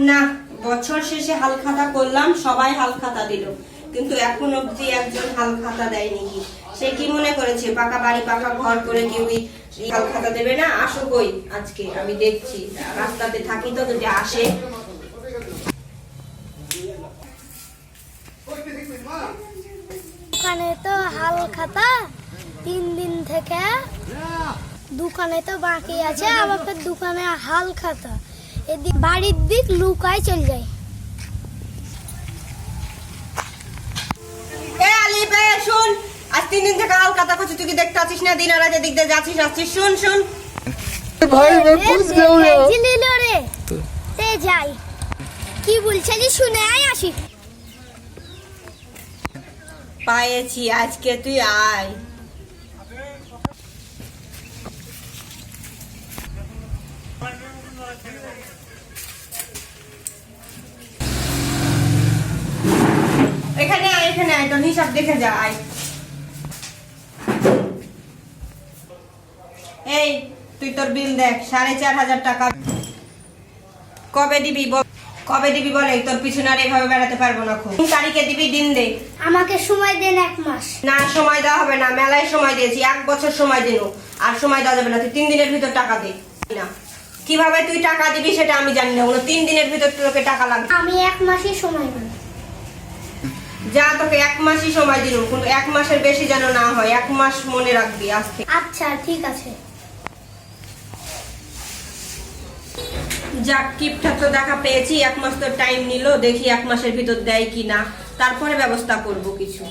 না, বছর শেষে হালখাতা করলাম, সবাই হালখাতা দিল, কিন্তু এখন অবধি একজন হালখাতা দেয়নি। কি সে কি মনে করেছে পাকা বাড়ি পাকা ঘর করে কেউই হালখাতা দেবে না? আসো কই আজকে, আমি দেখছি, রাস্তাতে থাকি তো, যদি আসে। দোকানে তো হালখাতা 3 দিন থেকে দোকানে তো বাকি আছে, আবার ফের দোকানে হালখাতা, এদিক বাড়ির দিক লুকায় চল যায়। শুন, আজ 3 দিন থেকে হালখাতা করছিস, তুই কি দেখতে পাচ্ছিস না? দিন আর রাতে দিক দিয়ে যাচ্ছিস আসছিস। শুন শুন ভাই मैं फंस गया हूं यार। জিলিলো রে, তে যাই, কি বলছিস শুনে আয় আসি। পায়েছি আজকে, তুই আয়। এখানে আয়, এখানে আয়, তোর হিসাব দেখে যা, আয়। এই তুই তোর বিল দেখ, 4,500 টাকা। কবে দিবি বল, কবে দিবি বল, এই তোর পিছনে আর এভাবে বেড়াতে পারবো না। কোন তারিখে দিবি দিন দে। আমাকে সময় দেন 1 মাস। না, সময় দেওয়া হবে না, মেলায় সময় দিয়েছি, 1 বছর সময় দিন, আর সময় দেওয়া যাবে না। তুই 3 দিনের ভিতর টাকা দে। না, কিভাবে তুই টাকা দিবি সেটা আমি জানি না, 3 দিনের ভিতর তোকে টাকা লাগবে। আমি 1 মাসই সময় নেব। যা, তোকে 1 মাসই সময় দিন, কিন্তু 1 মাসের বেশি যেন না হয়, 1 মাস মনে রাখবি আজ থেকে। আচ্ছা ঠিক আছে। যাক, কিপটা তো দেখা পেয়েছি, 1 মাস তো টাইম নিল, দেখি 1 মাসের ভিতর দেয় কি না, তারপরে ব্যবস্থা করব কিছু।